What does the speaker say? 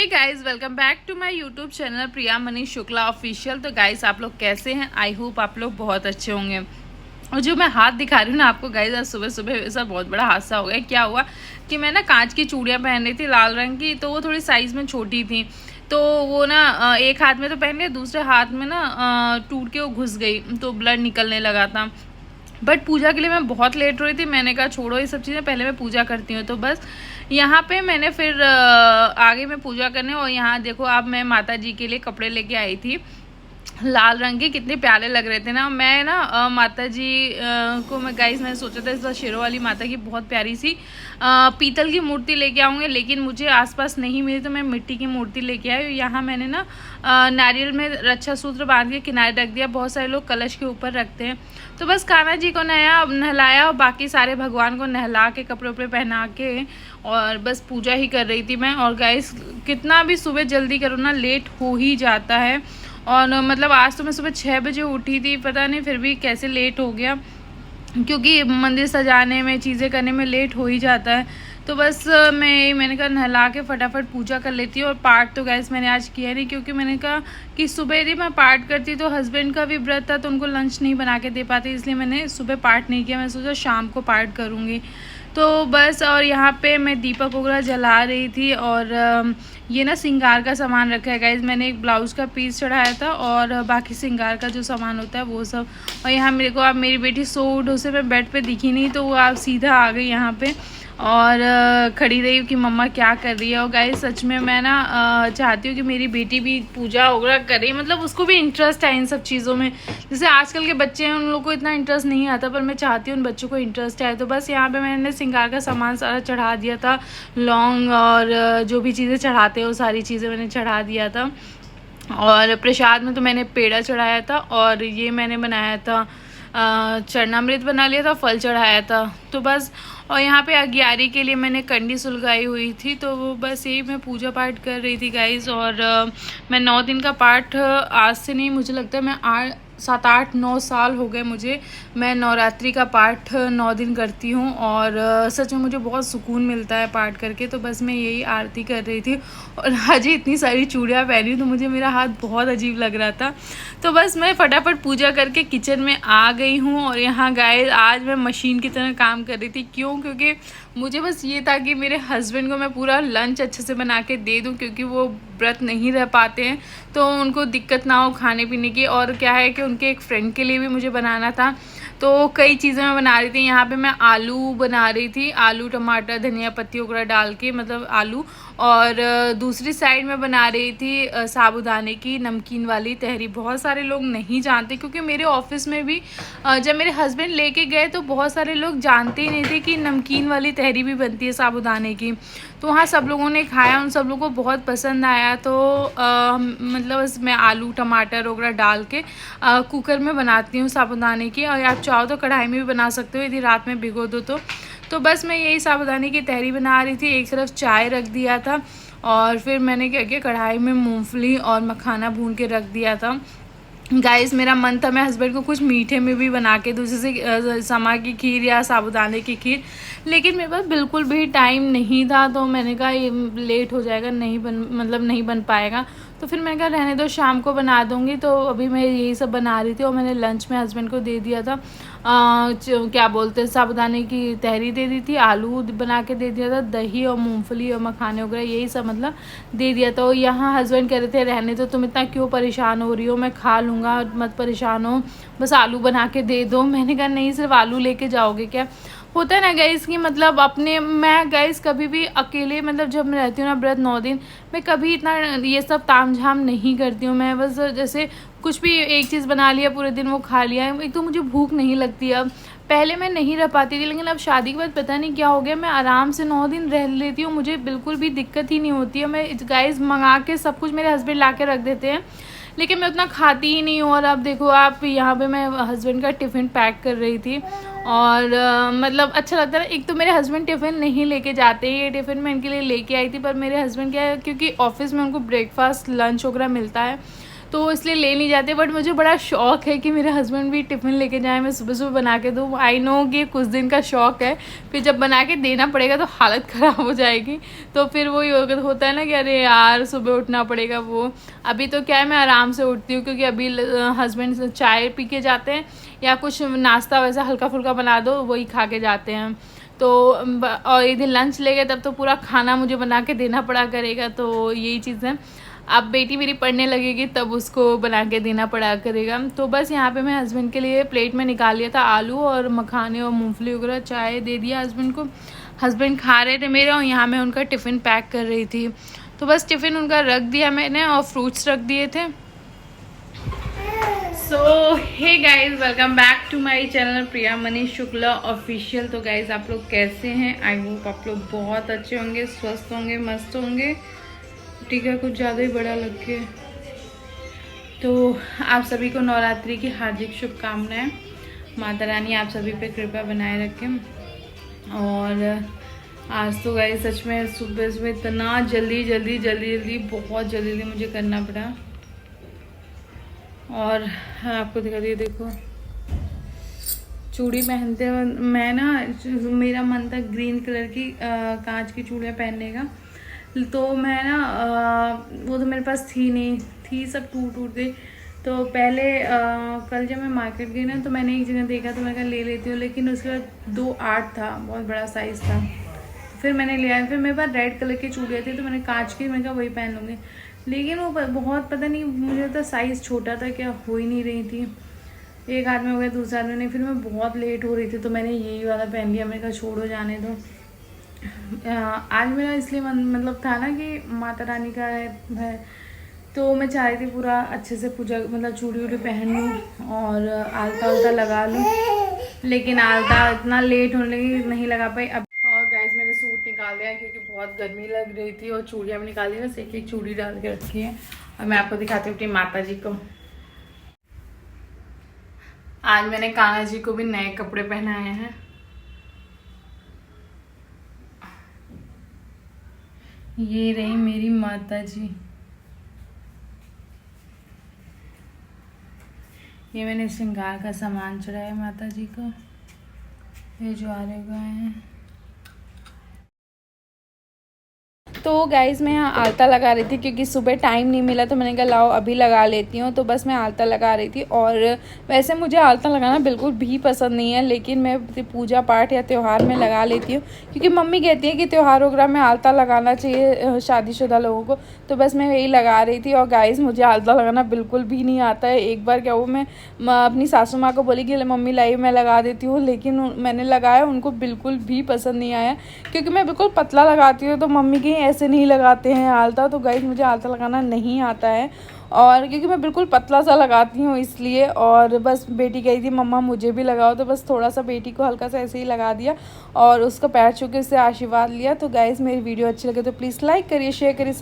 Hey guys, welcome back to my YouTube channel Priya Manish Shukla official. तो guys, आप लोग कैसे हैं? आई होप आप लोग बहुत अच्छे होंगे। और जो मैं हाथ दिखा रही हूँ ना आपको गाइस, आज सुबह सुबह ऐसा बहुत बड़ा हादसा हो गया। क्या हुआ कि मैं ना कांच की चूड़ियाँ पहन रही थी लाल रंग की, तो वो थोड़ी साइज़ में छोटी थी। तो वो ना एक हाथ में तो पहन लिया, दूसरे हाथ में ना टूट के वो घुस गई, तो ब्लड निकलने लगा था। बट पूजा के लिए मैं बहुत लेट हो रही थी। मैंने कहा छोड़ो ये सब चीज़ें, पहले मैं पूजा करती हूँ। तो बस यहाँ पे मैंने फिर आगे मैं पूजा करने, और यहाँ देखो आप, मैं माता जी के लिए कपड़े लेके आई थी लाल रंग के। कितने प्यारे लग रहे थे ना। मैं ना माता जी को मैं गाइस मैंने सोचा था इस बार शेरों वाली माता की बहुत प्यारी सी पीतल की मूर्ति लेके आऊँगी, लेकिन मुझे आसपास नहीं मिली, तो मैं मिट्टी की मूर्ति लेके आई। यहाँ मैंने ना नारियल में रक्षा सूत्र बांध के किनारे रख दिया। बहुत सारे लोग कलश के ऊपर रखते हैं। तो बस कान्हा जी को नहलाया और बाकी सारे भगवान को नहला के कपड़े उपड़े पहना के, और बस पूजा ही कर रही थी मैं। और गाइस, कितना भी सुबह जल्दी करो ना, लेट हो ही जाता है। और मतलब आज तो मैं सुबह 6 बजे उठी थी, पता नहीं फिर भी कैसे लेट हो गया, क्योंकि मंदिर सजाने में, चीज़ें करने में लेट हो ही जाता है। तो बस मैंने कहा नहला के फटाफट पूजा कर लेती हूँ। और पाठ तो गैस मैंने आज किया नहीं, क्योंकि मैंने कहा कि सुबह यदि मैं पाठ करती तो हस्बैंड का भी व्रत था, तो उनको लंच नहीं बना के दे पाती, इसलिए मैंने सुबह पाठ नहीं किया। मैं सोचा शाम को पाठ करूँगी। तो बस, और यहाँ पे मैं दीपक वगैरह जला रही थी। और ये ना श्रृंगार का सामान रखा है गाइज। मैंने एक ब्लाउज़ का पीस चढ़ाया था, और बाकी श्रृंगार का जो सामान होता है वो सब। और यहाँ मेरे को, आप मेरी बेटी सो उठो से मैं बेड पे दिखी नहीं, तो वो आप सीधा आ गई यहाँ पे और खड़ी रही कि मम्मा क्या कर रही है। और गाइस, सच में मैं ना चाहती हूँ कि मेरी बेटी भी पूजा वगैरह करे, मतलब उसको भी इंटरेस्ट है इन सब चीज़ों में। जैसे आजकल के बच्चे हैं, उन लोगों को इतना इंटरेस्ट नहीं आता, पर मैं चाहती हूँ उन बच्चों को इंटरेस्ट आए। तो बस यहाँ पे मैंने श्रृंगार का सामान सारा चढ़ा दिया था, लौंग और जो भी चीज़ें चढ़ाते हैं वो सारी चीज़ें मैंने चढ़ा दिया था। और प्रसाद में तो मैंने पेड़ा चढ़ाया था, और ये मैंने बनाया था चरणामृत बना लिया था, फल चढ़ाया था। तो बस, और यहाँ पे अगियारी के लिए मैंने कंडी सुलगाई हुई थी, तो वो बस यही मैं पूजा पाठ कर रही थी गाइस। और मैं 9 दिन का पाठ आज से नहीं, मुझे लगता है मैं 7, 8, 9 साल हो गए मुझे। मैं नवरात्रि का पाठ 9 दिन करती हूँ, और सच में मुझे बहुत सुकून मिलता है पाठ करके। तो बस मैं यही आरती कर रही थी, और आज इतनी सारी चूड़ियाँ पहनी, तो मुझे मेरा हाथ बहुत अजीब लग रहा था। तो बस मैं फटाफट पूजा करके किचन में आ गई हूँ। और यहाँ गाइस, आज मैं मशीन की तरह काम कर रही थी। क्यों? क्योंकि मुझे बस ये था कि मेरे हस्बैंड को मैं पूरा लंच अच्छे से बना के दे दूँ, क्योंकि वो व्रत नहीं रह पाते हैं, तो उनको दिक्कत ना हो खाने पीने की। और क्या है कि उनके एक फ्रेंड के लिए भी मुझे बनाना था, तो कई चीज़ें मैं बना रही थी। यहाँ पे मैं आलू बना रही थी, आलू टमाटर धनिया पत्ती वगैरह डाल के, मतलब आलू। और दूसरी साइड में बना रही थी साबूदाने की नमकीन वाली तहरी। बहुत सारे लोग नहीं जानते, क्योंकि मेरे ऑफिस में भी जब मेरे हस्बैंड लेके गए तो बहुत सारे लोग जानते ही नहीं थे कि नमकीन वाली तहरी भी बनती है साबूदाने की। तो वहाँ सब लोगों ने खाया, उन सब लोगों को बहुत पसंद आया। तो मतलब बस मैं आलू टमाटर वगैरह डाल के कुकर में बनाती हूँ साबूदाने की। और आप चाहो तो कढ़ाई में भी बना सकते हो, यदि रात में भिगो दो तो बस मैं यही साबूदाने की तहरी बना रही थी। एक तरफ चाय रख दिया था, और फिर मैंने क्या किया, कढ़ाई में मूंगफली और मखाना भून के रख दिया था। गाइस, मेरा मन था मैं हस्बैंड को कुछ मीठे में भी बना के दूँ, जैसे समा की खीर या साबूदाने की खीर, लेकिन मेरे पास बिल्कुल भी टाइम नहीं था। तो मैंने कहा ये लेट हो जाएगा, नहीं बन पाएगा। तो फिर मैंने कहा रहने दो, शाम को बना दूँगी। तो अभी मैं यही सब बना रही थी, और मैंने लंच में हस्बैंड को दे दिया था क्या बोलते हैं, साबूदाने की तहरी दे दी थी, आलू बना के दे दिया था, दही और मूंगफली और मखाने वगैरह यही सब मतलब दे दिया था। और यहाँ हस्बैंड कह रहे थे रहने दो, तुम इतना क्यों परेशान हो रही हो, मैं खा लूँगा, मत परेशान हो, बस आलू बना के दे दो। मैंने कहा नहीं, सिर्फ आलू लेके जाओगे क्या? होता है ना गाइस कि मतलब मैं गाइस कभी भी अकेले, मतलब जब मैं रहती हूँ ना व्रत 9 दिन, मैं कभी इतना ये सब तामझाम नहीं करती हूँ। मैं बस जैसे कुछ भी एक चीज़ बना लिया, पूरे दिन वो खा लिया। एक तो मुझे भूख नहीं लगती अब, पहले मैं नहीं रह पाती थी, लेकिन अब शादी के बाद पता नहीं क्या हो गया, मैं आराम से 9 दिन रह लेती हूँ, मुझे बिल्कुल भी दिक्कत ही नहीं होती है। मैं गाइस मंगा के सब कुछ मेरे हस्बैंड ला के रख देते हैं, लेकिन मैं उतना खाती ही नहीं हूँ। और अब देखो आप, यहाँ पे मैं हस्बैंड का टिफ़िन पैक कर रही थी, और मतलब अच्छा लगता है। एक तो मेरे हस्बैंड टिफ़िन नहीं लेके जाते, ये टिफ़िन मैं इनके लिए लेके आई थी, पर मेरे हस्बैंड क्या है, क्योंकि ऑफिस में उनको ब्रेकफास्ट लंच वगैरह मिलता है, तो इसलिए ले नहीं जाते। बट मुझे बड़ा शौक़ है कि मेरे हस्बैंड भी टिफ़िन लेके जाएँ, मैं सुबह सुबह बना के दूँ। आई नो कि कुछ दिन का शौक़ है, फिर जब बना के देना पड़ेगा तो हालत ख़राब हो जाएगी। तो फिर वही होता है ना कि अरे यार सुबह उठना पड़ेगा। वो अभी तो क्या है, मैं आराम से उठती हूँ क्योंकि अभी हस्बैंड चाय पी के जाते हैं या कुछ नाश्ता वैसा हल्का फुल्का बना दो वही खा के जाते हैं। तो और यदि लंच ले गए तब तो पूरा खाना मुझे बना के देना पड़ा करेगा। तो यही चीज़ है। अब बेटी मेरी पढ़ने लगेगी तब उसको बना के देना पड़ा करेगा। तो बस यहाँ पे मैं हस्बैंड के लिए प्लेट में निकाल लिया था आलू और मखाने और मूंगफली वगैरह, चाय दे दिया हस्बैंड को। हस्बैंड खा रहे थे मेरे और यहाँ मैं उनका टिफ़िन पैक कर रही थी। तो बस टिफ़िन उनका रख दिया मैंने और फ्रूट्स रख दिए थे। So hey guys, welcome back to my channel Priya Manish Shukla official. तो गाइज आप लोग कैसे हैं? आई होप आप लोग बहुत अच्छे होंगे, स्वस्थ होंगे, मस्त होंगे। ठीक है, कुछ ज़्यादा ही बड़ा लग गया। तो आप सभी को नवरात्रि की हार्दिक शुभकामनाएं। माता रानी आप सभी पे कृपा बनाए रखें। और आज तो गाइज सच में सुबह सुबह इतना जल्दी बहुत जल्दी मुझे करना पड़ा। और आपको दिखा दिए, देखो चूड़ी पहनते हुए मैं ना, मेरा मन था ग्रीन कलर की कांच की चूड़ियाँ पहनने का। तो मैं ना वो तो मेरे पास थी नहीं, थी सब टूट गई। तो पहले कल जब मैं मार्केट गई ना तो मैंने एक जगह देखा तो मैंने कहा ले लेती हूँ, लेकिन उसके बाद 2.8 था, बहुत बड़ा साइज़ था। फिर मैंने लिया। फिर मेरे पास रेड कलर की चूड़ियाँ थी तो मैंने कांच की, मैंने कहा वही पहन लूँगी। लेकिन वो बहुत पता नहीं, मुझे तो साइज़ छोटा था, क्या हो ही नहीं रही थी। एक हाथ में हो गया, दूसरे हाथ में नहीं। फिर मैं बहुत लेट हो रही थी तो मैंने यही वाला पहन लिया। मैंने कहा छोड़ो, जाने दो। आज मेरा इसलिए मतलब था ना कि माता रानी का है तो मैं चाह रही थी पूरा अच्छे से पूजा, मतलब चूड़ी वूड़ी पहन लूँ और आलता उलता लगा लूँ। लेकिन आलता इतना लेट होने लगी, नहीं लगा पाई। अब और गाइस मैंने सूट निकाल दिया क्योंकि बहुत गर्मी लग रही थी और चूड़ियाँ भी निकाल दी, बस एक चूड़ी डाल के रखी है। और मैं आपको दिखाती हूँ अपनी माता जी को। आज मैंने कान्हा जी को भी नए कपड़े पहनाए हैं। ये रही मेरी माता जी। ये मैंने श्रृंगार का सामान चढ़ाया माता जी को। ये ज्वारे गए हैं। तो गाइज़ मैं यहाँ आलता लगा रही थी क्योंकि सुबह टाइम नहीं मिला तो मैंने कहा लाओ अभी लगा लेती हूँ। तो बस मैं आलता लगा रही थी। और वैसे मुझे आलता लगाना बिल्कुल भी पसंद नहीं है, लेकिन मैं पूजा पाठ या त्यौहार में लगा लेती हूँ क्योंकि मम्मी कहती है कि त्यौहार वगैरह में आलता लगाना चाहिए शादीशुदा लोगों को। तो बस मैं यही लगा रही थी। और गाइज़ मुझे आलता लगाना बिल्कुल भी नहीं आता है। एक बार क्या हुआ, मैं अपनी सासू माँ को बोली कि मम्मी लाई मैं लगा देती हूँ, लेकिन मैंने लगाया, उनको बिल्कुल भी पसंद नहीं आया क्योंकि मैं बिल्कुल पतला लगाती हूँ। तो मम्मी की ऐसे नहीं लगाते हैं आलता। तो गाइस मुझे आलता लगाना नहीं आता है और क्योंकि मैं बिल्कुल पतला सा लगाती हूँ इसलिए। और बस बेटी कही थी मम्मा मुझे भी लगाओ, तो बस थोड़ा सा बेटी को हल्का सा ऐसे ही लगा दिया और उसका पैर छू के उससे आशीर्वाद लिया। तो गाइस मेरी वीडियो अच्छी लगे तो प्लीज़ लाइक करिए, शेयर करिए।